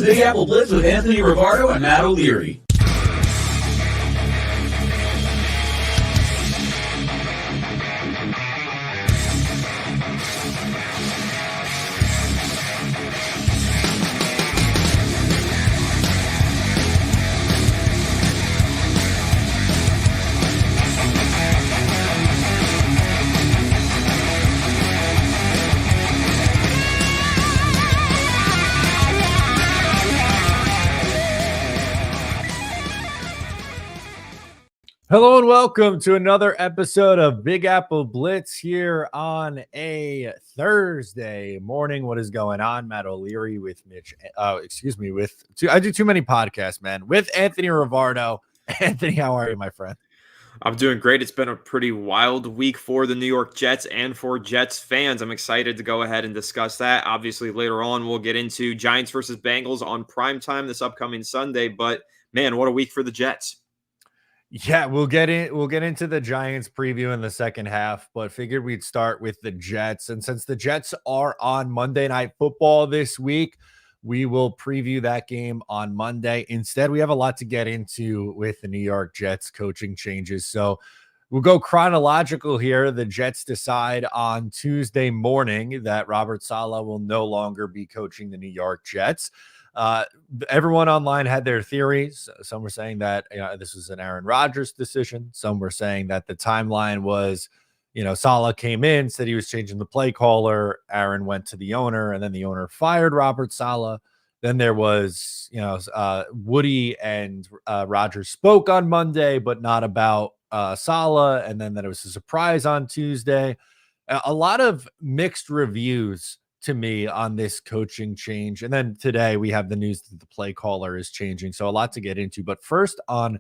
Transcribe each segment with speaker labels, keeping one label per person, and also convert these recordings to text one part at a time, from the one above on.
Speaker 1: Big Apple Blitz with Anthony Rivardo and Matt O'Leary.
Speaker 2: Hello and welcome to another episode of Big Apple Blitz here on a Thursday morning. What is going on? Matt O'Leary with Mitch. I do too many podcasts, man. With Anthony Rivardo. Anthony, how are you, my friend?
Speaker 3: I'm doing great. It's been a pretty wild week for the New York Jets and for Jets fans. I'm excited to go ahead and discuss that. Obviously, later on, we'll get into Giants versus Bengals on primetime this upcoming Sunday. But man, what a week for the Jets.
Speaker 2: Yeah, we'll get into the Giants preview in the second half, but figured we'd start with the Jets. And since the Jets are on Monday Night Football this week, we will preview that game on Monday. Instead, we have a lot to get into with the New York Jets coaching changes. So we'll go chronological here. The Jets decide on Tuesday morning that Robert Saleh will no longer be coaching the New York Jets. Everyone online had their theories. Some were saying that this was an Aaron Rodgers decision. Some were saying that the timeline was, Saleh came in, said he was changing the play caller. Aaron went to the owner, and then the owner fired Robert Saleh. Then there was, Woody and Rodgers spoke on Monday, but not about Saleh. And then that it was a surprise on Tuesday. A lot of mixed reviews to me on this coaching change. And then today we have the news that the play caller is changing. So a lot to get into. But first on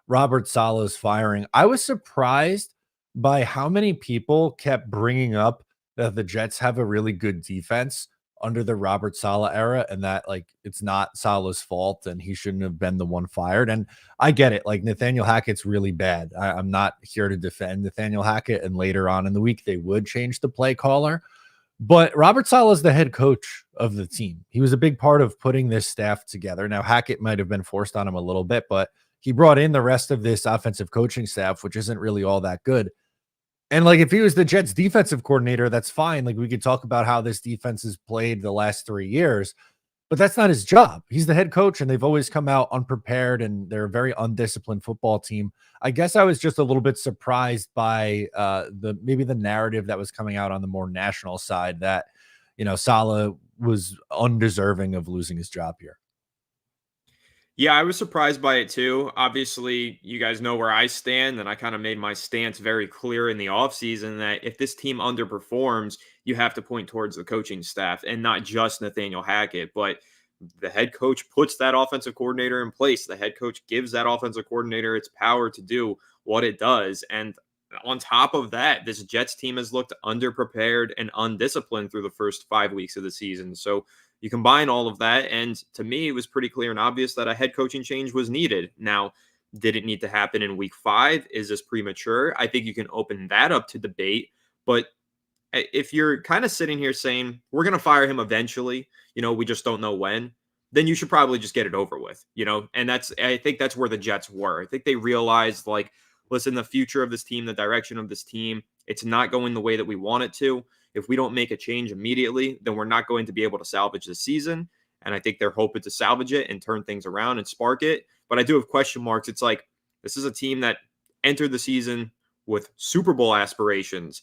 Speaker 2: Robert Saleh's firing, I was surprised by how many people kept bringing up that the Jets have a really good defense under the Robert Saleh era and that it's not Saleh's fault and he shouldn't have been the one fired. And I get it. Nathaniel Hackett's really bad. I'm not here to defend Nathaniel Hackett. And later on in the week, they would change the play caller. But Robert Saleh is the head coach of the team. He was a big part of putting this staff together. Now, Hackett might have been forced on him a little bit, but he brought in the rest of this offensive coaching staff, which isn't really all that good. And if he was the Jets defensive coordinator, that's fine. We could talk about how this defense has played the last 3 years, but that's not his job. He's the head coach, and they've always come out unprepared, and they're a very undisciplined football team. I guess I was just a little bit surprised by the narrative that was coming out on the more national side that, Saleh was undeserving of losing his job here.
Speaker 3: Yeah, I was surprised by it too. Obviously, you guys know where I stand, and I kind of made my stance very clear in the offseason that if this team underperforms, you have to point towards the coaching staff and not just Nathaniel Hackett. But the head coach puts that offensive coordinator in place. The head coach gives that offensive coordinator its power to do what it does. And on top of that, this Jets team has looked underprepared and undisciplined through the first 5 weeks of the season. So you combine all of that, and to me, it was pretty clear and obvious that a head coaching change was needed. Now, did it need to happen in week 5? Is this premature? I think you can open that up to debate. But if you're kind of sitting here saying, we're going to fire him eventually, we just don't know when, then you should probably just get it over with, and I think that's where the Jets were. I think they realized, listen, the future of this team, the direction of this team, it's not going the way that we want it to. If we don't make a change immediately, then we're not going to be able to salvage the season. And I think they're hoping to salvage it and turn things around and spark it. But I do have question marks. It's this is a team that entered the season with Super Bowl aspirations.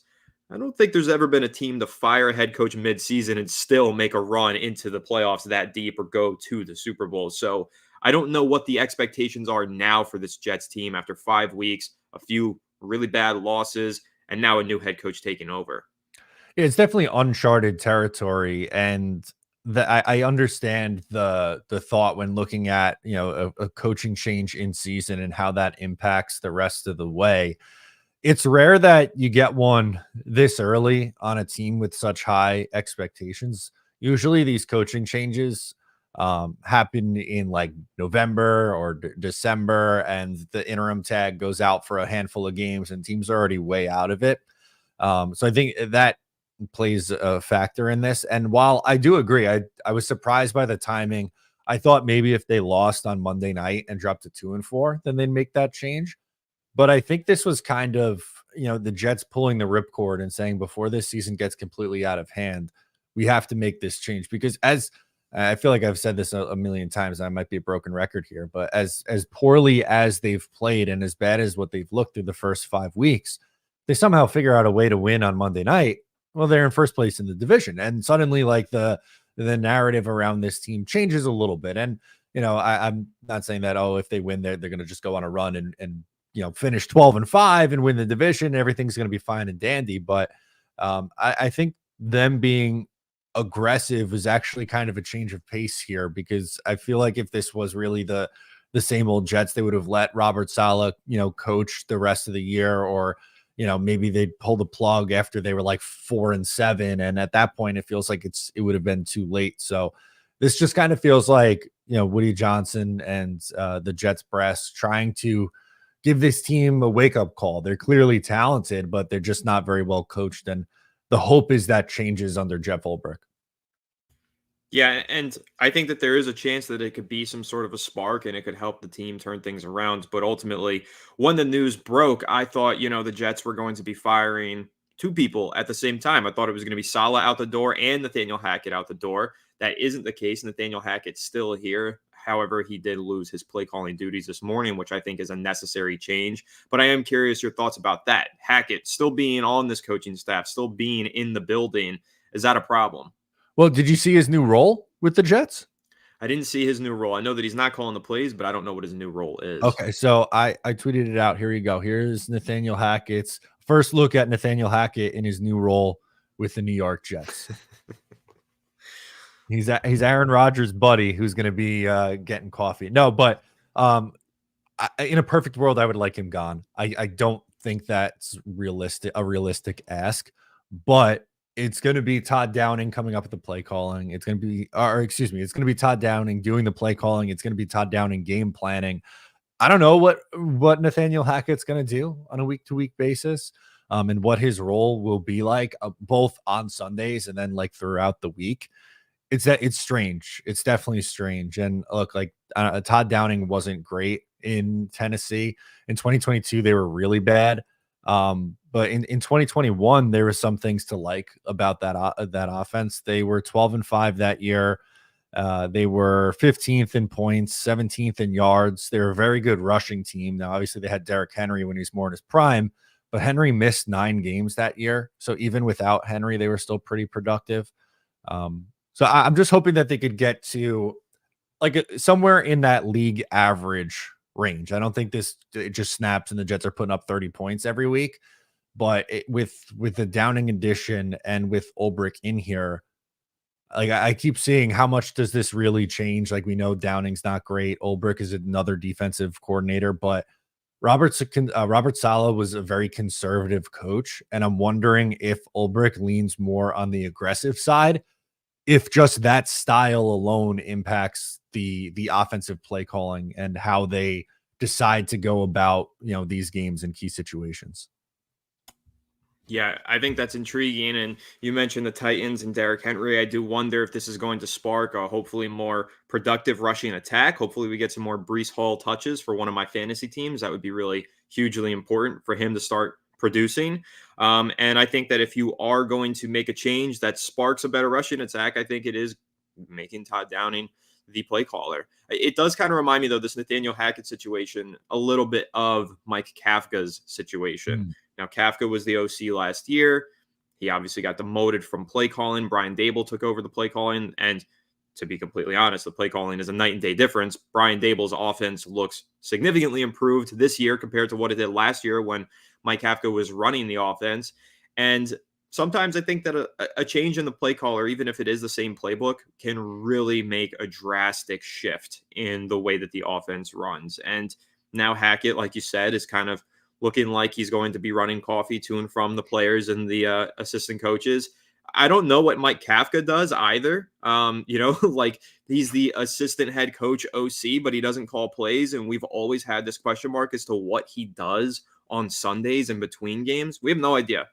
Speaker 3: I don't think there's ever been a team to fire a head coach mid-season and still make a run into the playoffs that deep or go to the Super Bowl. So I don't know what the expectations are now for this Jets team after 5 weeks, a few really bad losses, and now a new head coach taking over.
Speaker 2: It's definitely uncharted territory, and I understand the thought when looking at a coaching change in season and how that impacts the rest of the way. It's rare that you get one this early on a team with such high expectations. Usually these coaching changes happen in November or December, and the interim tag goes out for a handful of games and teams are already way out of it. So I think that plays a factor in this. And while I do agree, I was surprised by the timing. I thought maybe if they lost on Monday night and dropped to 2-4, then they'd make that change. But I think this was kind of, the Jets pulling the ripcord and saying before this season gets completely out of hand, we have to make this change because as I feel like I've said this a million times, I might be a broken record here, but as poorly as they've played and as bad as what they've looked through the first 5 weeks, they somehow figure out a way to win on Monday night. Well, they're in first place in the division, and suddenly, like the narrative around this team changes a little bit. And I'm not saying that if they win, they're going to just go on a run and finish 12-5 and win the division. Everything's going to be fine and dandy. But I think them being aggressive is actually kind of a change of pace here, because I feel like if this was really the same old Jets, they would have let Robert Saleh, coach the rest of the year, or maybe they'd pull the plug after they were like 4-7. And at that point, it feels like it would have been too late. So this just kind of feels like, Woody Johnson and the Jets brass trying to give this team a wake-up call. They're clearly talented, but they're just not very well coached. And the hope is that changes under Jeff Ulbrich.
Speaker 3: Yeah, and I think that there is a chance that it could be some sort of a spark and it could help the team turn things around. But ultimately, when the news broke, I thought, the Jets were going to be firing two people at the same time. I thought it was going to be Saleh out the door and Nathaniel Hackett out the door. That isn't the case. Nathaniel Hackett's still here. However, he did lose his play calling duties this morning, which I think is a necessary change. But I am curious your thoughts about that. Hackett still being on this coaching staff, still being in the building. Is that a problem?
Speaker 2: Well, did you see his new role with the Jets?
Speaker 3: I didn't see his new role. I know that he's not calling the plays, but I don't know what his new role is.
Speaker 2: Okay, so I tweeted it out. Here you go. Here's Nathaniel Hackett's first look at Nathaniel Hackett in his new role with the New York Jets. He's Aaron Rodgers' buddy who's going to be getting coffee. No, but in a perfect world, I would like him gone. I don't think that's a realistic ask, but it's going to be Todd Downing coming up with the play calling. It's going to be, it's going to be Todd Downing doing the play calling. It's going to be Todd Downing game planning. I don't know what Nathaniel Hackett's going to do on a week-to-week basis, and what his role will be like, both on Sundays and then like throughout the week. It's strange. It's definitely strange. And look, like Todd Downing wasn't great in Tennessee. In 2022, they were really bad. But in 2021, there were some things to like about that offense. They were 12-5 that year. They were 15th in points, 17th in yards. They're a very good rushing team. Now, obviously, they had Derrick Henry when he's more in his prime, but Henry missed 9 games that year. So even without Henry, they were still pretty productive. So I'm just hoping that they could get to like somewhere in that league average range. I don't think it just snaps and the Jets are putting up 30 points every week. But with the Downing addition and with Ulbrich in here, like I keep seeing how much does this really change? Like we know Downing's not great. Ulbrich is another defensive coordinator, but Robert Saleh was a very conservative coach, and I'm wondering if Ulbrich leans more on the aggressive side, if just that style alone impacts the offensive play calling and how they decide to go about these games in key situations.
Speaker 3: Yeah, I think that's intriguing. And you mentioned the Titans and Derrick Henry. I do wonder if this is going to spark a hopefully more productive rushing attack. Hopefully we get some more Breece Hall touches for one of my fantasy teams. That would be really hugely important for him to start producing. And I think that if you are going to make a change that sparks a better rushing attack, I think it is making Todd Downing the play caller. It does kind of remind me, though, this Nathaniel Hackett situation, a little bit of Mike Kafka's situation. Now, Kafka was the OC last year. He obviously got demoted from play calling. Brian Dable took over the play calling. And to be completely honest, the play calling is a night and day difference. Brian Dable's offense looks significantly improved this year compared to what it did last year when Mike Kafka was running the offense. And sometimes I think that a change in the play caller, even if it is the same playbook, can really make a drastic shift in the way that the offense runs. And now Hackett, like you said, is kind of looking like he's going to be running coffee to and from the players and the assistant coaches. I don't know what Mike Kafka does either. Like he's the assistant head coach OC, but he doesn't call plays. And we've always had this question mark as to what he does on Sundays in between games. We have no idea.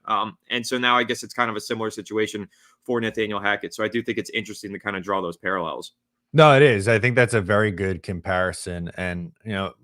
Speaker 3: And so now I guess it's kind of a similar situation for Nathaniel Hackett. So I do think it's interesting to kind of draw those parallels.
Speaker 2: No, it is. I think that's a very good comparison. And,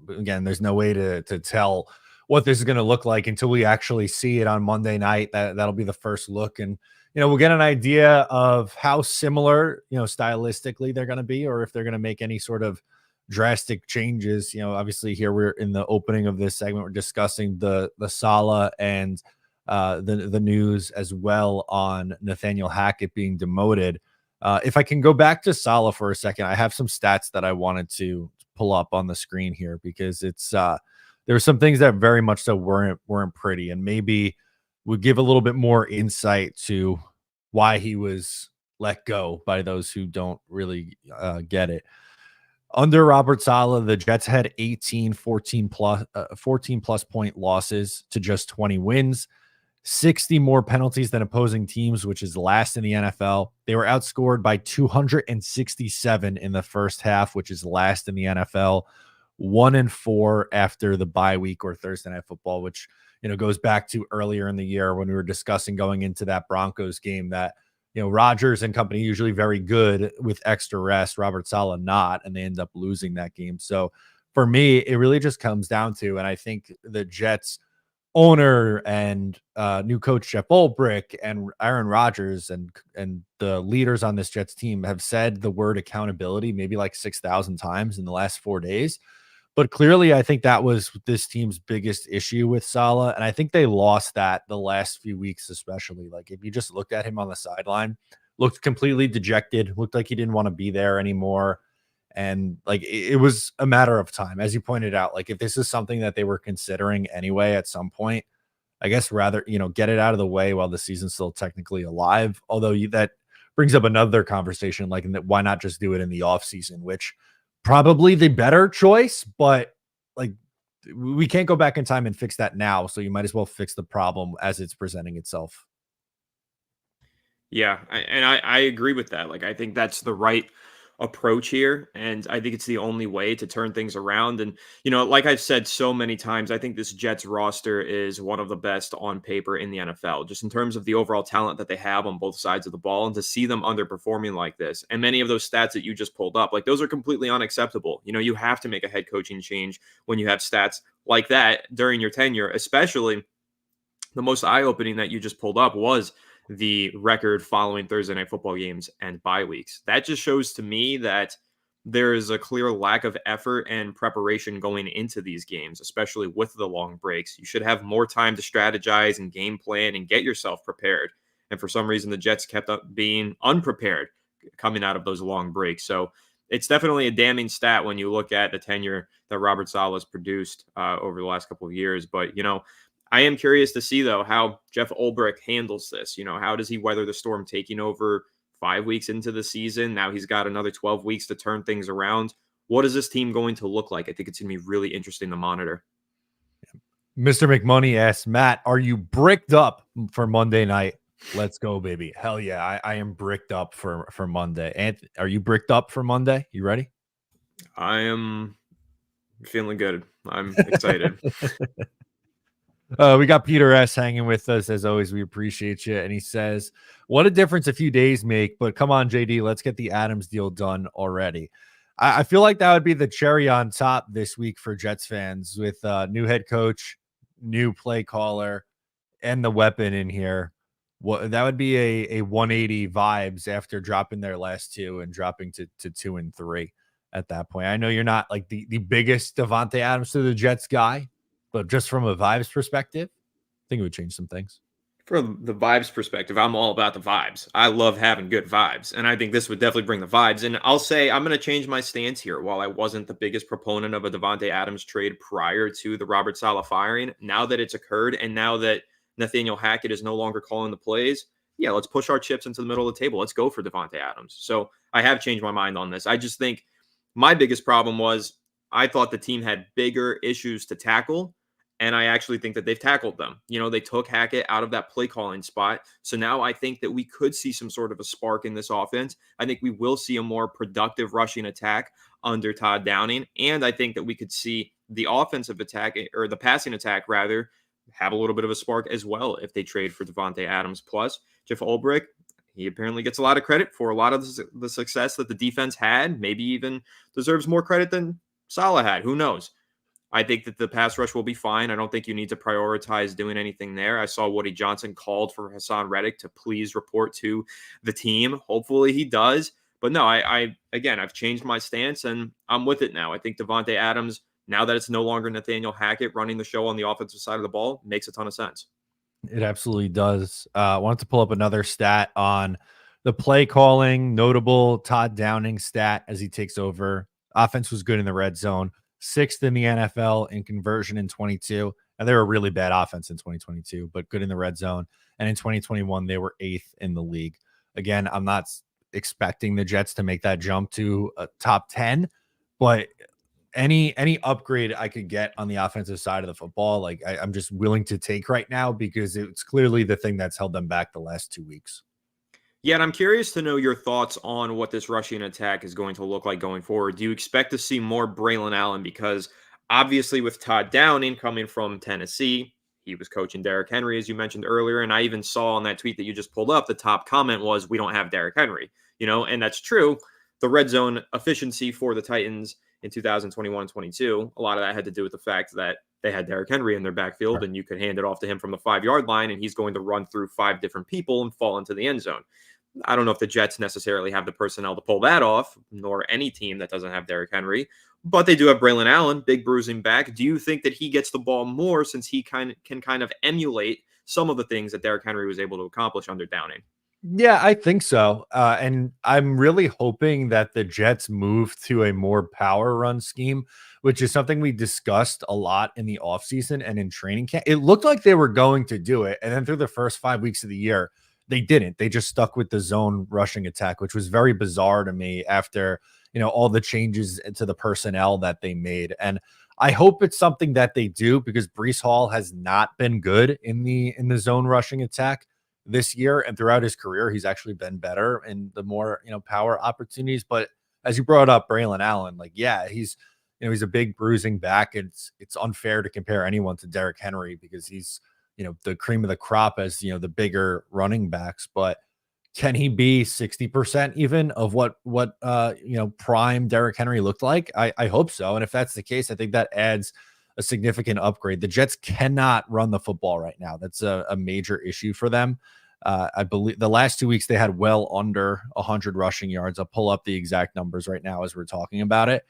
Speaker 2: again, there's no way to tell what this is going to look like until we actually see it on Monday night. That'll be the first look. And, we'll get an idea of how similar, stylistically they're going to be, or if they're going to make any sort of drastic changes. Obviously here we're in the opening of this segment, we're discussing the Saleh and the news as well on Nathaniel Hackett being demoted. If I can go back to Saleh for a second, I have some stats that I wanted to pull up on the screen here because it's there were some things that very much so weren't pretty, and maybe would give a little bit more insight to why he was let go by those who don't really get it. Under Robert Saleh, the Jets had 14 plus point losses to just 20 wins. 60 more penalties than opposing teams, which is last in the NFL. They were outscored by 267 in the first half, which is last in the NFL. 1-4 after the bye week or Thursday Night Football, which goes back to earlier in the year when we were discussing going into that Broncos game that Rodgers and company usually very good with extra rest, Robert Saleh not, and they end up losing that game. So for me, it really just comes down to, and I think the Jets owner and new coach Jeff Ulbrich and Aaron Rodgers and the leaders on this Jets team have said the word accountability maybe like 6,000 times in the last 4 days. But clearly, I think that was this team's biggest issue with Saleh, and I think they lost that the last few weeks, especially. Like if you just looked at him on the sideline, looked completely dejected, looked like he didn't want to be there anymore. And like it was a matter of time, as you pointed out. Like if this is something that they were considering anyway at some point, I guess rather get it out of the way while the season's still technically alive. Although that brings up another conversation, like why not just do it in the off season, which probably the better choice, but like we can't go back in time and fix that now. So you might as well fix the problem as it's presenting itself.
Speaker 3: Yeah, I agree with that. Like, I think that's the right approach here, and I think it's the only way to turn things around. And like I've said so many times, I think this Jets roster is one of the best on paper in the NFL, just in terms of the overall talent that they have on both sides of the ball. And to see them underperforming like this, and many of those stats that you just pulled up, like those are completely unacceptable. You have to make a head coaching change when you have stats like that during your tenure, especially the most eye-opening that you just pulled up was the record following Thursday Night Football games and bye weeks. That just shows to me that there is a clear lack of effort and preparation going into these games, especially with the long breaks. You should have more time to strategize and game plan and get yourself prepared. And for some reason, the Jets kept up being unprepared coming out of those long breaks. So it's definitely a damning stat when you look at the tenure that Robert Saleh has produced over the last couple of years. But, I am curious to see, though, how Jeff Ulbrich handles this. How does he weather the storm taking over 5 weeks into the season? Now he's got another 12 weeks to turn things around. What is this team going to look like? I think it's going to be really interesting to monitor.
Speaker 2: Mr. McMoney asks, Matt, are you bricked up for Monday night? Let's go, baby. Hell yeah, I am bricked up for Monday. Anthony, are you bricked up for Monday? You ready?
Speaker 3: I am feeling good. I'm excited.
Speaker 2: We got Peter S hanging with us as always. We appreciate you. And he says, what a difference a few days make, but come on, JD, let's get the Adams deal done already. I feel like that would be the cherry on top this week for Jets fans with new head coach, new play caller, and the weapon in here. That would be a 180 vibes after dropping their last two and dropping to 2 and 3 at that point. I know you're not like the biggest Davante Adams to the Jets guy, but just from a vibes perspective, I think it would change some things.
Speaker 3: From the vibes perspective, I'm all about the vibes. I love having good vibes, and I think this would definitely bring the vibes. And I'll say I'm going to change my stance here. While I wasn't the biggest proponent of a Davante Adams trade prior to the Robert Saleh firing, now that it's occurred and now that Nathaniel Hackett is no longer calling the plays, yeah, let's push our chips into the middle of the table. Let's go for Davante Adams. So I have changed my mind on this. I just think my biggest problem was I thought the team had bigger issues to tackle. And I actually think that they've tackled them. They took Hackett out of that play calling spot. So now I think that we could see some sort of a spark in this offense. I think we will see a more productive rushing attack under Todd Downing. And I think that we could see the offensive attack, or the passing attack rather, have a little bit of a spark as well if they trade for Davante Adams. Plus, Jeff Ulbrich, he apparently gets a lot of credit for a lot of the success that the defense had, maybe even deserves more credit than Saleh had. Who knows? I think that the pass rush will be fine. I don't think you need to prioritize doing anything there. I saw Woody Johnson called for Hassan Reddick to please report to the team. Hopefully he does. But no, again, I've changed my stance and I'm with it now. I think Devontae Adams, now that it's no longer Nathaniel Hackett running the show on the offensive side of the ball, makes a ton of sense.
Speaker 2: It absolutely does. I wanted to pull up another stat on the play calling, notable Todd Downing stat as he takes over. Offense was good in the red zone, 6th in the NFL in conversion in 22. And they were a really bad offense in 2022, but good in the red zone. And in 2021, they were 8th in the league. Again, I'm not expecting the Jets to make that jump to a top 10, but any upgrade I could get on the offensive side of the football, like I'm just willing to take right now because it's clearly the thing that's held them back the last 2 weeks.
Speaker 3: Yeah, and I'm curious to know your thoughts on what this rushing attack is going to look like going forward. Do you expect to see more Braylon Allen? Because obviously, with Todd Downing coming from Tennessee, he was coaching Derrick Henry, as you mentioned earlier. And I even saw on that tweet that you just pulled up, the top comment was, "We don't have Derrick Henry," and that's true. The red zone efficiency for the Titans in 2021 and 22, a lot of that had to do with the fact that they had Derrick Henry in their backfield, and you could hand it off to him from the 5-yard line, and he's going to run through 5 different people and fall into the end zone. I don't know if the Jets necessarily have the personnel to pull that off, nor any team that doesn't have Derrick Henry, but they do have Braylon Allen, big bruising back. Do you think that he gets the ball more since he can kind of emulate some of the things that Derrick Henry was able to accomplish under Downing?
Speaker 2: Yeah, I think so. And I'm really hoping that the Jets move to a more power run scheme, which is something we discussed a lot in the offseason and in training camp. It looked like they were going to do it. And then through the first 5 weeks of the year, they didn't. They just stuck with the zone rushing attack, which was very bizarre to me after, all the changes to the personnel that they made. And I hope it's something that they do because Breece Hall has not been good in the zone rushing attack this year, and throughout his career, he's actually been better in the more, power opportunities. But as you brought up Braylon Allen, like, yeah, he's a big bruising back. It's unfair to compare anyone to Derrick Henry because he's, the cream of the crop as, the bigger running backs. But can he be 60% even of what prime Derrick Henry looked like? I hope so. And if that's the case, I think that adds a significant upgrade. The Jets cannot run the football right now. That's a major issue for them. I believe the last 2 weeks they had well under 100 rushing yards. I'll pull up the exact numbers right now as we're talking about it.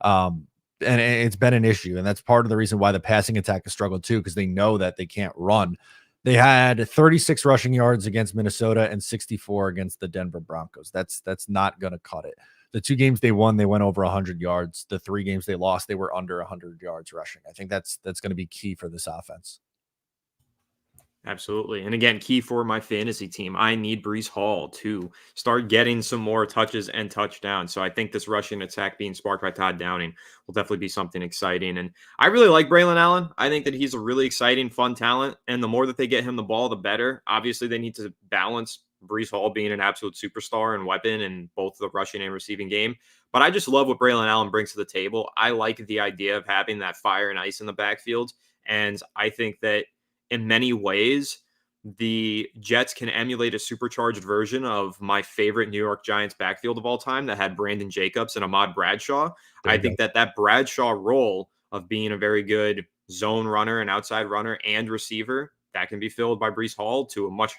Speaker 2: And it's been an issue. And that's part of the reason why the passing attack has struggled too, because they know that they can't run. They had 36 rushing yards against Minnesota and 64 against the Denver Broncos. That's not going to cut it. The 2 games they won, they went over 100 yards. The 3 games they lost, they were under 100 yards rushing. I think that's going to be key for this offense.
Speaker 3: Absolutely. And again, key for my fantasy team. I need Breece Hall to start getting some more touches and touchdowns. So I think this rushing attack being sparked by Todd Downing will definitely be something exciting. And I really like Braylon Allen. I think that he's a really exciting, fun talent. And the more that they get him the ball, the better. Obviously, they need to balance Breece Hall being an absolute superstar and weapon in both the rushing and receiving game. But I just love what Braylon Allen brings to the table. I like the idea of having that fire and ice in the backfield. And I think that in many ways, the Jets can emulate a supercharged version of my favorite New York Giants backfield of all time that had Brandon Jacobs and Ahmad Bradshaw. I think that Bradshaw role of being a very good zone runner and outside runner and receiver, that can be filled by Breece Hall to a much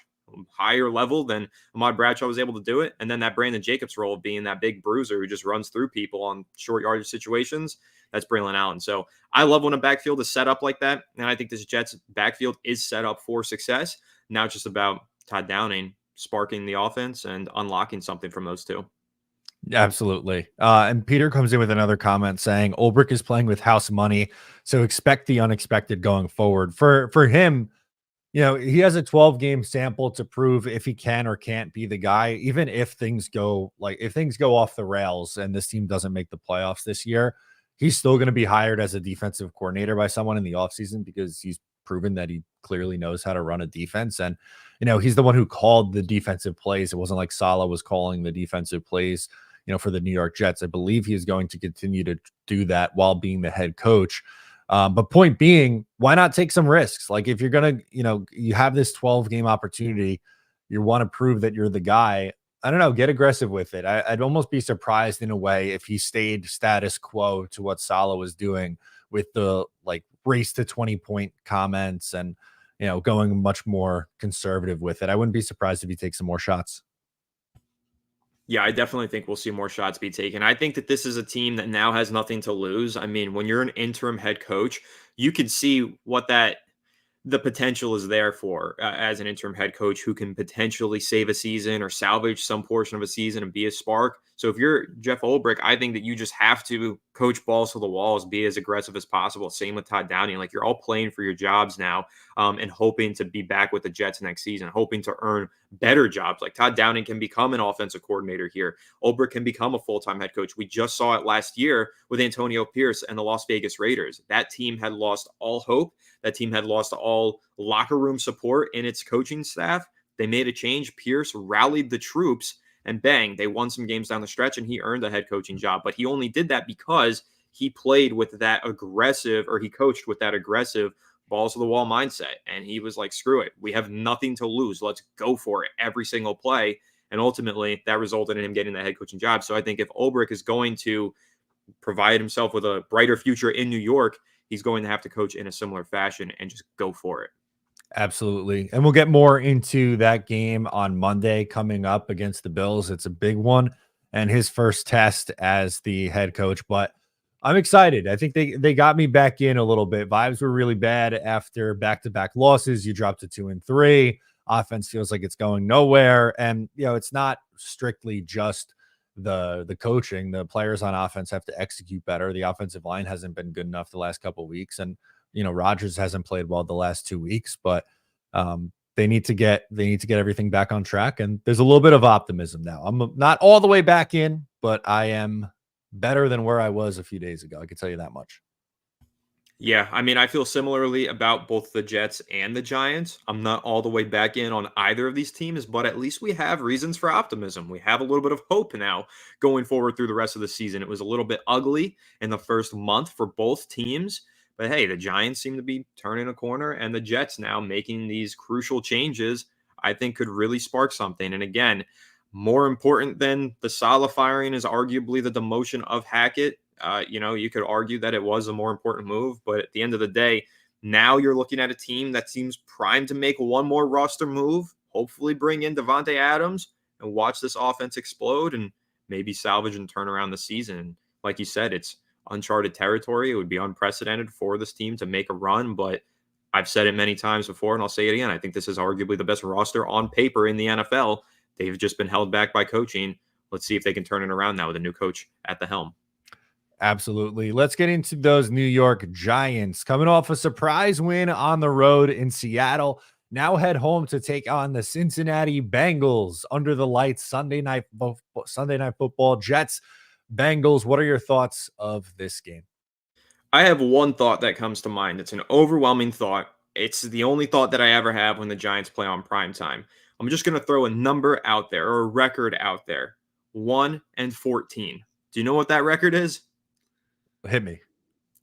Speaker 3: higher level than Ahmad Bradshaw was able to do it. And then that Brandon Jacobs role of being that big bruiser who just runs through people on short yardage situations, that's Braylon Allen. So I love when a backfield is set up like that. And I think this Jets backfield is set up for success. Now it's just about Todd Downing sparking the offense and unlocking something from those two.
Speaker 2: Absolutely. And Peter comes in with another comment saying Ulbrich is playing with house money, so expect the unexpected going forward. For him, he has a 12-game sample to prove if he can or can't be the guy, even if things go off the rails and this team doesn't make the playoffs this year, he's still going to be hired as a defensive coordinator by someone in the offseason because he's proven that he clearly knows how to run a defense. And, he's the one who called the defensive plays. It wasn't like Saleh was calling the defensive plays, for the New York Jets. I believe he is going to continue to do that while being the head coach. But point being, why not take some risks? Like if you're going to, you have this 12-game opportunity, you want to prove that you're the guy. I don't know, get aggressive with it. I'd almost be surprised in a way if he stayed status quo to what Saleh was doing with the like race to 20-point comments and, going much more conservative with it. I wouldn't be surprised if he takes some more shots.
Speaker 3: Yeah, I definitely think we'll see more shots be taken. I think that this is a team that now has nothing to lose. I mean, when you're an interim head coach, you can see what the potential is there for as an interim head coach who can potentially save a season or salvage some portion of a season and be a spark. So if you're Jeff Ulbrich, I think that you just have to coach balls to the walls, be as aggressive as possible. Same with Todd Downing. Like, you're all playing for your jobs now, and hoping to be back with the Jets next season, hoping to earn better jobs. Like, Todd Downing can become an offensive coordinator here. Ulbrich can become a full-time head coach. We just saw it last year with Antonio Pierce and the Las Vegas Raiders. That team had lost all hope. That team had lost all locker room support in its coaching staff. They made a change. Pierce rallied the troops, and bang, they won some games down the stretch, and he earned a head coaching job. But he only did that because he played with that aggressive, or he coached with that aggressive balls to the wall mindset. And he was like, screw it. We have nothing to lose. Let's go for it every single play. And ultimately, that resulted in him getting the head coaching job. So I think if Ulbrich is going to provide himself with a brighter future in New York, he's going to have to coach in a similar fashion and just go for it.
Speaker 2: Absolutely. And we'll get more into that game on Monday coming up against the Bills. It's a big one and his first test as the head coach, but I'm excited. I think they got me back in a little bit. Vibes were really bad after back-to-back losses. You dropped to 2-3. Offense feels like it's going nowhere. And, it's not strictly just the coaching. The players on offense have to execute better. The offensive line hasn't been good enough the last couple of weeks. And Rodgers hasn't played well the last 2 weeks, but they need to get everything back on track. And there's a little bit of optimism now. I'm not all the way back in, but I am better than where I was a few days ago. I can tell you that much.
Speaker 3: Yeah, I mean, I feel similarly about both the Jets and the Giants. I'm not all the way back in on either of these teams, but at least we have reasons for optimism. We have a little bit of hope now going forward through the rest of the season. It was a little bit ugly in the first month for both teams, but hey, the Giants seem to be turning a corner, and the Jets now making these crucial changes, I think could really spark something. And again, more important than the Saleh firing is arguably the demotion of Hackett. You could argue that it was a more important move, but at the end of the day, now you're looking at a team that seems primed to make one more roster move, hopefully bring in Devontae Adams and watch this offense explode and maybe salvage and turn around the season. Like you said, it's uncharted territory. It would be unprecedented for this team to make a run, but I've said it many times before, and I'll say it again. I think this is arguably the best roster on paper in the NFL. They've just been held back by coaching. Let's see if they can turn it around now with a new coach at the helm.
Speaker 2: Absolutely. Let's get into those New York Giants coming off a surprise win on the road in Seattle. Now head home to take on the Cincinnati Bengals under the lights Sunday night football. Jets, Bengals. What are your thoughts of this game?
Speaker 3: I have one thought that comes to mind. It's an overwhelming thought. It's the only thought that I ever have when the Giants play on prime time. I'm just going to throw a number out there, or a record out there. 1-14. Do you know what that record is?
Speaker 2: Hit me.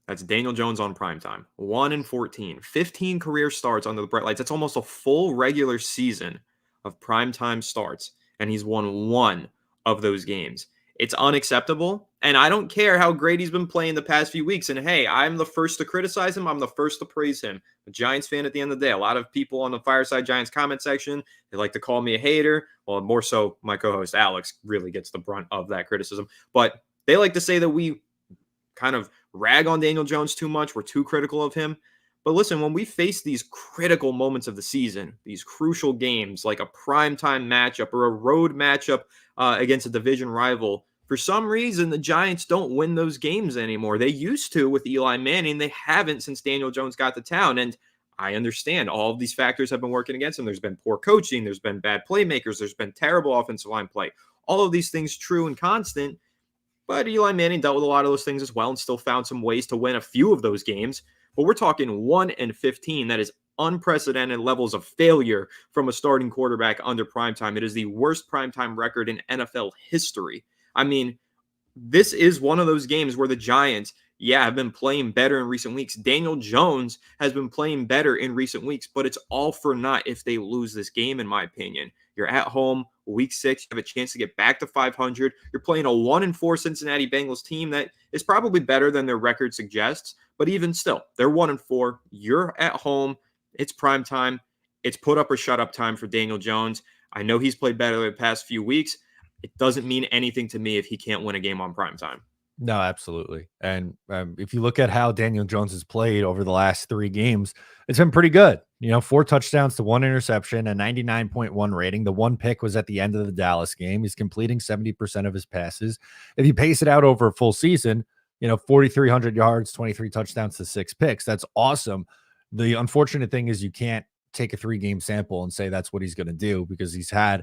Speaker 3: That's Daniel Jones on primetime. 1-14. 15 career starts under the bright lights. That's almost a full regular season of primetime starts, and he's won one of those games. It's unacceptable, and I don't care how great he's been playing the past few weeks. And hey, I'm the first to criticize him. I'm the first to praise him. A Giants fan at the end of the day. A lot of people on the Fireside Giants comment section, they like to call me a hater. Well, more so my co-host Alex really gets the brunt of that criticism. But they like to say that we kind of rag on Daniel Jones too much. We're too critical of him. But listen, when we face these critical moments of the season, these crucial games like a primetime matchup or a road matchup against a division rival, for some reason, the Giants don't win those games anymore. They used to with Eli Manning. They haven't since Daniel Jones got to town. And I understand all of these factors have been working against them. There's been poor coaching. There's been bad playmakers. There's been terrible offensive line play. All of these things true and constant. But Eli Manning dealt with a lot of those things as well and still found some ways to win a few of those games. But we're talking 1-15. That is unprecedented levels of failure from a starting quarterback under primetime. It is the worst primetime record in NFL history. I mean, this is one of those games where the Giants, yeah, have been playing better in recent weeks. Daniel Jones has been playing better in recent weeks, but it's all for naught if they lose this game, in my opinion. You're at home, week 6, you have a chance to get back to 500. You're playing a 1-4 Cincinnati Bengals team that is probably better than their record suggests, but even still, they're 1-4. You're at home. It's prime time. It's put up or shut up time for Daniel Jones. I know he's played better the past few weeks. It doesn't mean anything to me if he can't win a game on prime time.
Speaker 2: No, absolutely. And if you look at how Daniel Jones has played over the last 3 games, it's been pretty good. 4 touchdowns to 1 interception, a 99.1 rating. The 1 pick was at the end of the Dallas game. He's completing 70% of his passes. If you pace it out over a full season, 4,300 yards, 23 touchdowns to 6 picks. That's awesome. The unfortunate thing is you can't take a 3-game sample and say that's what he's going to do, because he's had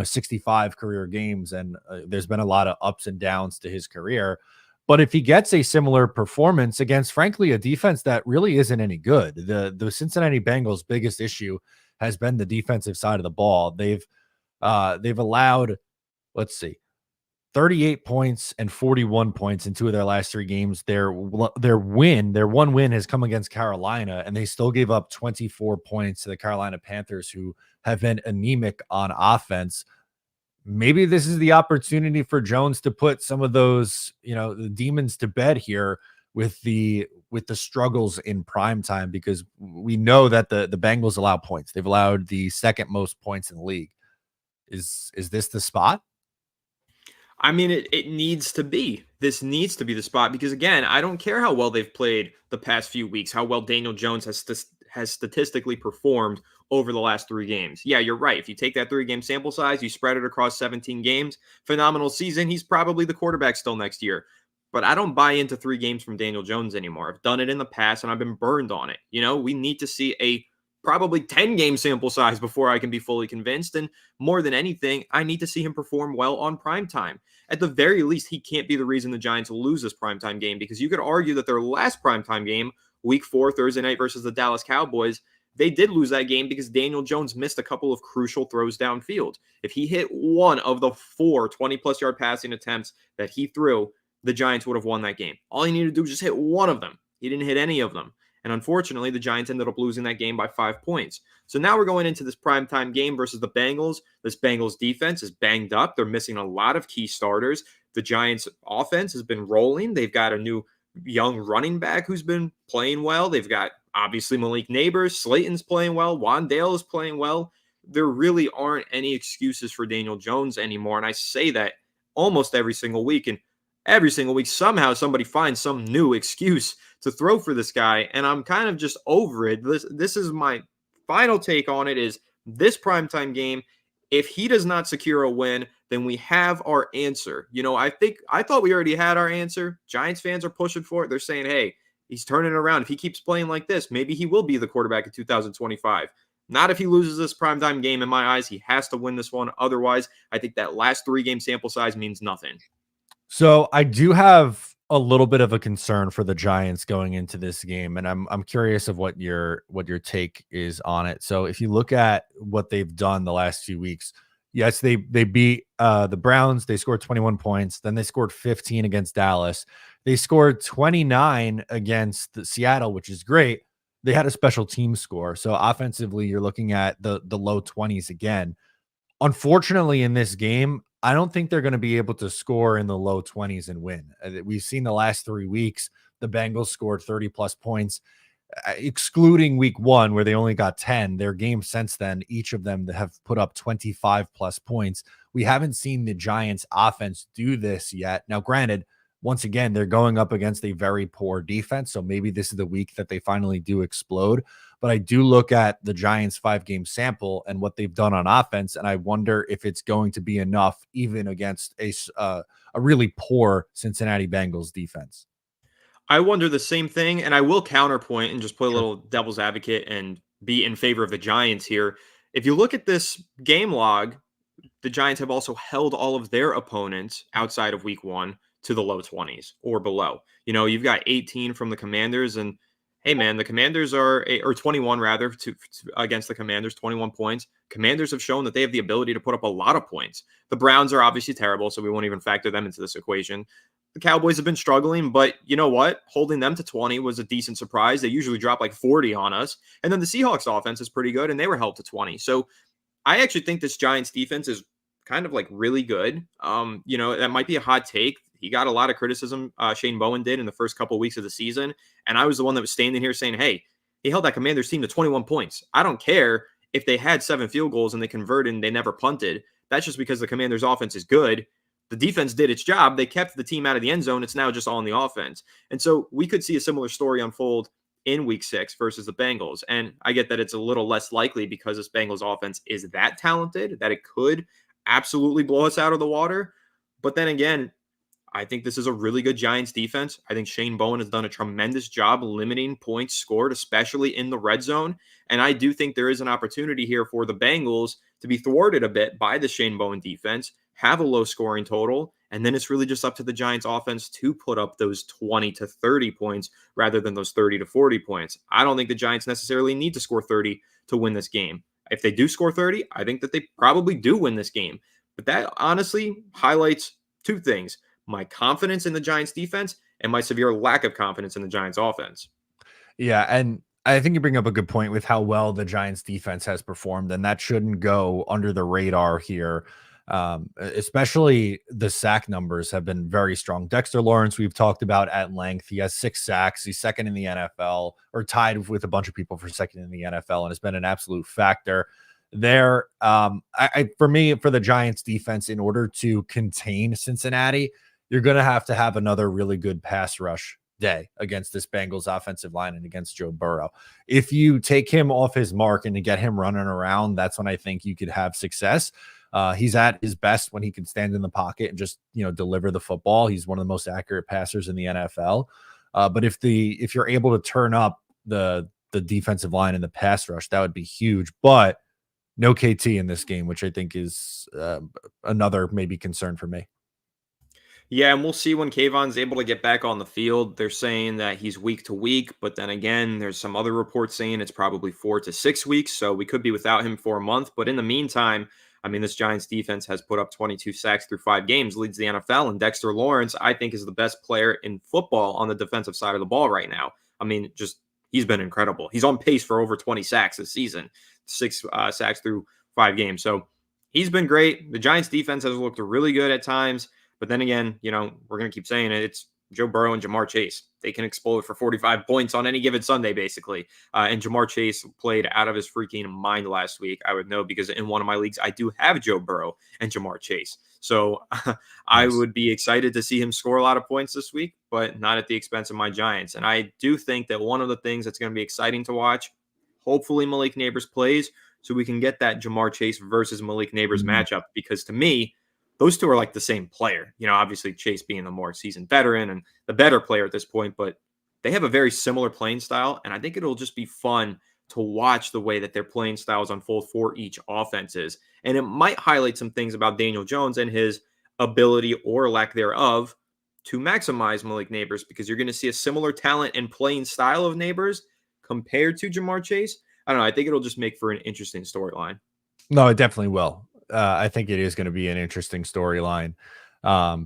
Speaker 2: 65 career games, and there's been a lot of ups and downs to his career. But if he gets a similar performance against, frankly, a defense that really isn't any good, the Cincinnati Bengals' biggest issue has been the defensive side of the ball. They've allowed, let's see, 38 points and 41 points in 2 of their last 3 games. Their one win has come against Carolina, and they still gave up 24 points to the Carolina Panthers, who have been anemic on offense. Maybe this is the opportunity for Jones to put some of those, the demons to bed here with the struggles in prime time, because we know that the Bengals allow points. They've allowed the second most points in the league. Is this the spot?
Speaker 3: I mean, it needs to be. This needs to be the spot because, again, I don't care how well they've played the past few weeks, how well Daniel Jones has statistically performed over the last 3 games. Yeah, you're right. If you take that 3-game sample size, you spread it across 17 games, phenomenal season. He's probably the quarterback still next year. But I don't buy into 3 games from Daniel Jones anymore. I've done it in the past, and I've been burned on it. We need to see a probably 10-game sample size before I can be fully convinced. And more than anything, I need to see him perform well on primetime. At the very least, he can't be the reason the Giants lose this primetime game, because you could argue that their last primetime game, week 4, Thursday night versus the Dallas Cowboys, they did lose that game because Daniel Jones missed a couple of crucial throws downfield. If he hit one of the 4 20-plus yard passing attempts that he threw, the Giants would have won that game. All he needed to do was just hit one of them. He didn't hit any of them. And unfortunately, the Giants ended up losing that game by 5 points. So now we're going into this primetime game versus the Bengals. This Bengals defense is banged up. They're missing a lot of key starters. The Giants offense has been rolling. They've got a new young running back who's been playing well. They've got, obviously, Malik Neighbors. Slayton's playing well. Wandale is playing well. There really aren't any excuses for Daniel Jones anymore. And I say that almost every single week. And every single week, somehow somebody finds some new excuse to throw for this guy, and I'm kind of just over it. This is my final take on it, is this primetime game, if he does not secure a win, then we have our answer. I thought we already had our answer. Giants fans are pushing for it. They're saying, hey, he's turning around. If he keeps playing like this, maybe he will be the quarterback in 2025. Not if he loses this primetime game in my eyes. He has to win this one. Otherwise, I think that last 3-game sample size means nothing.
Speaker 2: So I do have a little bit of a concern for the Giants going into this game, and I'm curious of what your take is on it. So if you look at what they've done the last few weeks, yes, they beat the Browns. They scored 21 points. Then they scored 15 against Dallas. They scored 29 against Seattle, which is great. They had a special team score. So offensively, you're looking at the low 20s again. Unfortunately, in this game, I don't think they're going to be able to score in the low 20s and win. We've seen the last 3 weeks, the Bengals scored 30-plus points, excluding week 1, where they only got 10. Their games since then, each of them have put up 25-plus points. We haven't seen the Giants' offense do this yet. Now, granted, once again, they're going up against a very poor defense, so maybe this is the week that they finally do explode. But I do look at the Giants' 5-game sample and what they've done on offense, and I wonder if it's going to be enough even against a really poor Cincinnati Bengals defense.
Speaker 3: I wonder the same thing, and I will counterpoint and just play a
Speaker 2: Sure.
Speaker 3: little devil's advocate and be in favor of the Giants here. If you look at this game log, the Giants have also held all of their opponents outside of week 1 to the low 20s or below. You've got 18 from the Commanders, and hey, man, the Commanders or 21 rather against the Commanders, 21 points. Commanders have shown that they have the ability to put up a lot of points. The Browns are obviously terrible, so we won't even factor them into this equation. the Cowboys have been struggling, but you know what? Holding them to 20 was a decent surprise. They usually drop like 40 on us. And then the Seahawks offense is pretty good, and they were held to 20. So I actually think this Giants defense is kind of like really good. That might be a hot take. He got a lot of criticism, Shane Bowen did in the first couple of weeks of the season. And I was the one that was standing here saying, hey, he held that Commanders team to 21 points. I don't care if they had 7 field goals and they converted and they never punted. That's just because the Commanders offense is good. The defense did its job. They kept the team out of the end zone. It's now just all on the offense. And so we could see a similar story unfold in week 6 versus the Bengals. And I get that it's a little less likely because this Bengals offense is that talented that it could absolutely blow us out of the water. But then again, I think this is a really good Giants defense. I think Shane Bowen has done a tremendous job limiting points scored, especially in the red zone. And I do think there is an opportunity here for the Bengals to be thwarted a bit by the Shane Bowen defense, have a low scoring total, and then it's really just up to the Giants offense to put up those 20 to 30 points rather than those 30 to 40 points. I don't think the Giants necessarily need to score 30 to win this game. If they do score 30, I think that they probably do win this game. But that honestly highlights two things: my confidence in the Giants defense and my severe lack of confidence in the Giants offense.
Speaker 2: Yeah, and I think you bring up a good point with how well the Giants defense has performed, and that shouldn't go under the radar here. Especially the sack numbers have been very strong. Dexter Lawrence, we've talked about at length. He has 6 sacks. He's second in the NFL, or tied with a bunch of people for second in the NFL, and has been an absolute factor there. For me, for the Giants defense, in order to contain Cincinnati, you're going to have another really good pass rush day against this Bengals offensive line and against Joe Burrow. If you take him off his mark and to get him running around, that's when I think you could have success. He's at his best when he can stand in the pocket and just, deliver the football. He's one of the most accurate passers in the NFL. But if you're able to turn up the defensive line and the pass rush, that would be huge. But no KT in this game, which I think is another maybe concern for me.
Speaker 3: Yeah, and we'll see when Kayvon's able to get back on the field. They're saying that he's week to week, but then again, there's some other reports saying it's probably 4 to 6 weeks, so we could be without him for a month. But in the meantime, I mean, this Giants defense has put up 22 sacks through 5 games, leads the NFL, and Dexter Lawrence, I think, is the best player in football on the defensive side of the ball right now. I mean, he's been incredible. He's on pace for over 20 sacks this season, 6 sacks through 5 games. So he's been great. The Giants defense has looked really good at times. But then again, we're going to keep saying it. It's Joe Burrow and Jamar Chase. They can explode for 45 points on any given Sunday, basically. And Jamar Chase played out of his freaking mind last week. I would know because in one of my leagues, I do have Joe Burrow and Jamar Chase. So I would be excited to see him score a lot of points this week, but not at the expense of my Giants. And I do think that one of the things that's going to be exciting to watch, hopefully Malik Neighbors plays so we can get that Jamar Chase versus Malik Neighbors matchup, because to me, those two are like the same player. Obviously Chase being the more seasoned veteran and the better player at this point, but they have a very similar playing style. And I think it'll just be fun to watch the way that their playing styles unfold for each offenses. And it might highlight some things about Daniel Jones and his ability or lack thereof to maximize Malik Neighbors, because you're going to see a similar talent and playing style of Neighbors compared to Jamar Chase. I don't know. I think it'll just make for an interesting storyline.
Speaker 2: No, it definitely will. I think it is going to be an interesting storyline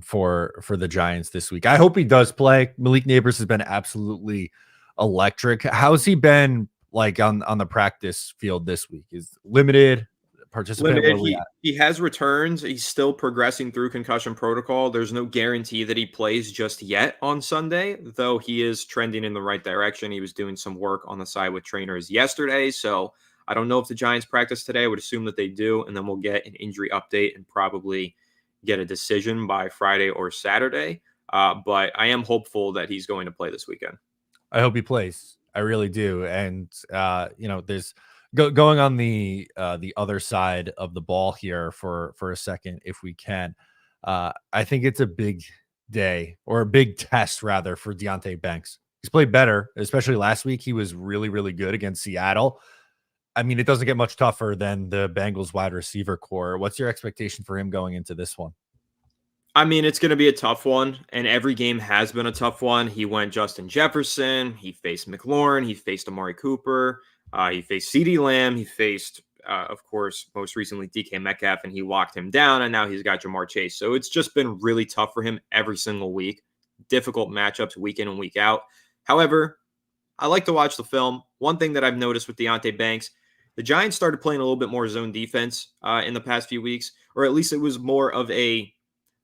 Speaker 2: for the Giants this week. I hope he does play. Malik Neighbors has been absolutely electric. How's he been like on the practice field this week? Is limited participant?
Speaker 3: Limited. He has returns. He's still progressing through concussion protocol. There's no guarantee that he plays just yet on Sunday, though he is trending in the right direction. He was doing some work on the side with trainers yesterday, so I don't know if the Giants practice today. I would assume that they do, and then we'll get an injury update and probably get a decision by Friday or Saturday. But I am hopeful that he's going to play this weekend.
Speaker 2: I hope he plays. I really do. And there's going on the other side of the ball here for a second, if we can. I think it's a big day, or a big test rather, for Deonte Banks. He's played better, especially last week. He was really, really good against Seattle. I mean, it doesn't get much tougher than the Bengals wide receiver core. What's your expectation for him going into this one?
Speaker 3: I mean, it's going to be a tough one, and every game has been a tough one. He went Justin Jefferson. He faced McLaurin. He faced Amari Cooper. He faced CeeDee Lamb. He faced, of course, most recently DK Metcalf, and he locked him down, and now he's got Jamar Chase. So it's just been really tough for him every single week. difficult matchups week in and week out. However, I like to watch the film. One thing that I've noticed with Deonte Banks, the Giants started playing a little bit more zone defense in the past few weeks, or at least it was more of a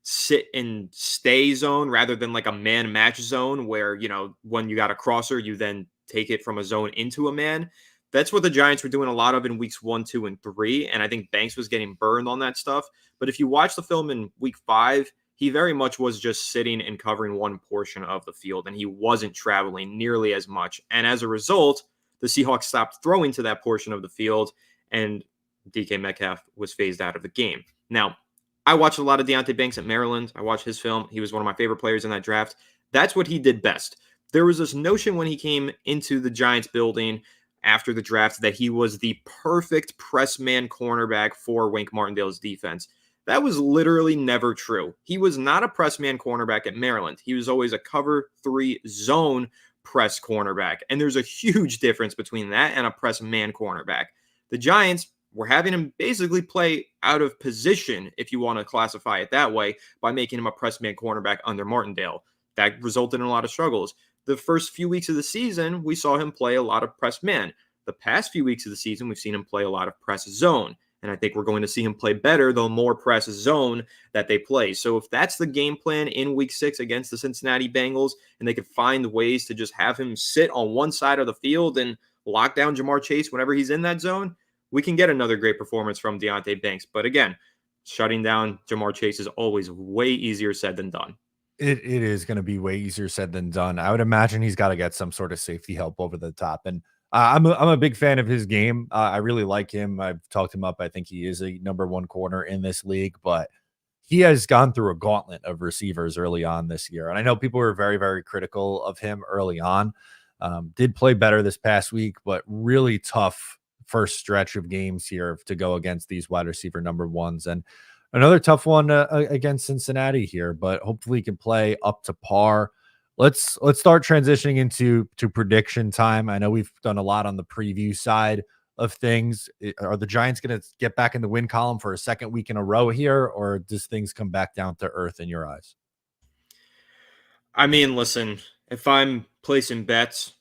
Speaker 3: sit and stay zone rather than like a man match zone where, when you got a crosser, you then take it from a zone into a man. That's what the Giants were doing a lot of in weeks 1, 2, and 3. And I think Banks was getting burned on that stuff. But if you watch the film in week 5, he very much was just sitting and covering one portion of the field, and he wasn't traveling nearly as much. And as a result, the Seahawks stopped throwing to that portion of the field, and DK Metcalf was phased out of the game. Now, I watched a lot of Deonte Banks at Maryland. I watched his film. He was one of my favorite players in that draft. That's what he did best. There was this notion when he came into the Giants building after the draft that he was the perfect press man cornerback for Wink Martindale's defense. That was literally never true. He was not a press man cornerback at Maryland. He was always a cover 3 zone press cornerback. And there's a huge difference between that and a press man cornerback. The Giants were having him basically play out of position, if you want to classify it that way, by making him a press man cornerback under Martindale. That resulted in a lot of struggles. The first few weeks of the season, we saw him play a lot of press man. The past few weeks of the season, we've seen him play a lot of press zone. And I think we're going to see him play better the more press zone that they play. So if that's the game plan in week 6 against the Cincinnati Bengals, and they could find ways to just have him sit on one side of the field and lock down Jamar Chase whenever he's in that zone, we can get another great performance from Deonte Banks. But again, shutting down Jamar Chase is always way easier said than done.
Speaker 2: It is going to be way easier said than done. I would imagine he's got to get some sort of safety help over the top. And I'm a big fan of his game. I really like him. I've talked him up. I think he is a number 1 corner in this league, but he has gone through a gauntlet of receivers early on this year. And I know people were very, very critical of him early on. Did play better this past week, but really tough first stretch of games here to go against these wide receiver number 1s. And another tough one against Cincinnati here, but hopefully he can play up to par. Let's start transitioning into prediction time. I know we've done a lot on the preview side of things. Are the Giants going to get back in the win column for a second week in a row here, or does things come back down to earth in your eyes?
Speaker 3: I mean, listen, if I'm placing bets,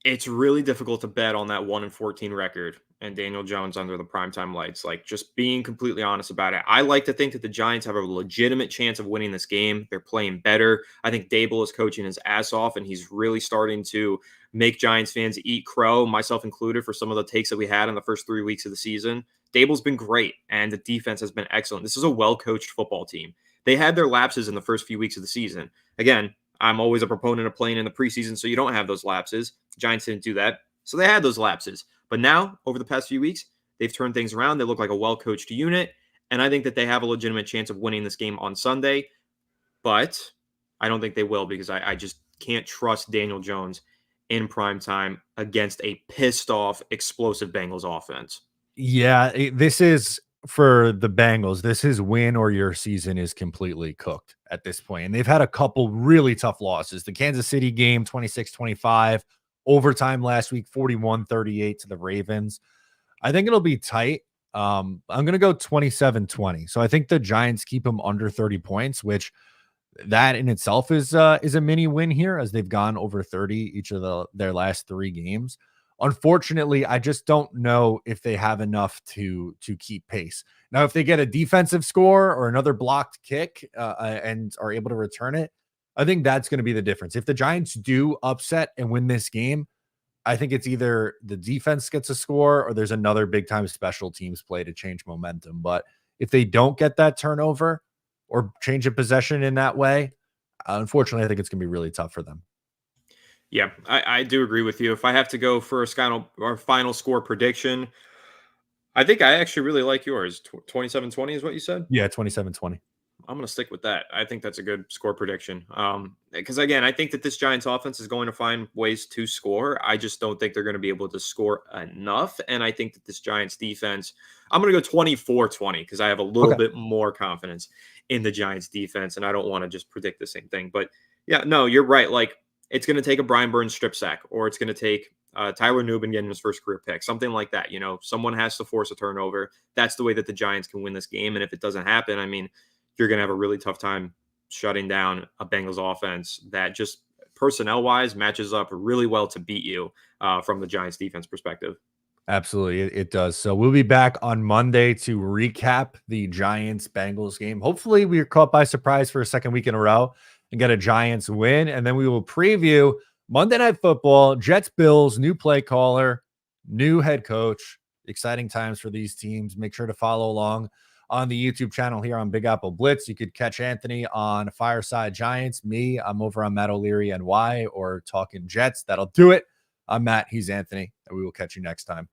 Speaker 3: it's really difficult to bet on that 1-14 record and Daniel Jones under the primetime lights. Like, just being completely honest about it. I like to think that the Giants have a legitimate chance of winning this game. They're playing better. I think Dable is coaching his ass off, and he's really starting to make Giants fans eat crow, myself included, for some of the takes that we had in the first 3 weeks of the season. Dable's been great, and the defense has been excellent. This is a well-coached football team. They had their lapses in the first few weeks of the season. Again, I'm always a proponent of playing in the preseason so you don't have those lapses. The Giants didn't do that, so they had those lapses. But now, over the past few weeks, they've turned things around. They look like a well-coached unit, and I think that they have a legitimate chance of winning this game on Sunday. But I don't think they will, because I just can't trust Daniel Jones in prime time against a pissed-off, explosive Bengals offense.
Speaker 2: Yeah, this is for the Bengals. This is win or your season is completely cooked at this point. And they've had a couple really tough losses. The Kansas City game, 26-25. Overtime last week, 41-38 to the Ravens. I think it'll be tight. I'm going to go 27-20. So I think the Giants keep them under 30 points, which that in itself is a mini win here, as they've gone over 30 each of their last 3 games. Unfortunately, I just don't know if they have enough to keep pace. Now, if they get a defensive score or another blocked kick and are able to return it, I think that's going to be the difference. If the Giants do upset and win this game, I think it's either the defense gets a score or there's another big time special teams play to change momentum. But if they don't get that turnover or change of possession in that way, unfortunately, I think it's going to be really tough for them.
Speaker 3: Yeah, I do agree with you. If I have to go for a final score prediction, I think I actually really like yours. 27-20 is what you said?
Speaker 2: Yeah, 27-20.
Speaker 3: I'm going to stick with that. I think that's a good score prediction. Because again, I think that this Giants offense is going to find ways to score. I just don't think they're going to be able to score enough. And I think that this Giants defense, I'm going to go 24-20 because I have a little bit more confidence in the Giants defense. And I don't want to just predict the same thing. But yeah, no, you're right. Like, it's going to take a Brian Burns strip sack, or it's going to take Tyler Nubin getting his first career pick, something like that. You know, someone has to force a turnover. That's the way that the Giants can win this game. And if it doesn't happen, I mean, you're going to have a really tough time shutting down a Bengals offense that just personnel-wise matches up really well to beat you from the Giants defense perspective.
Speaker 2: Absolutely, it does. So we'll be back on Monday to recap the Giants Bengals game. Hopefully, we are caught by surprise for a second week in a row and get a Giants win. And then we will preview Monday Night Football, Jets Bills, new play caller, new head coach. Exciting times for these teams. Make sure to follow along on the YouTube channel here on Big Apple Blitz. You could catch Anthony on Fireside Giants. Me, I'm over on Matt O'Leary NY or Talking Jets. That'll do it. I'm Matt. He's Anthony. And we will catch you next time.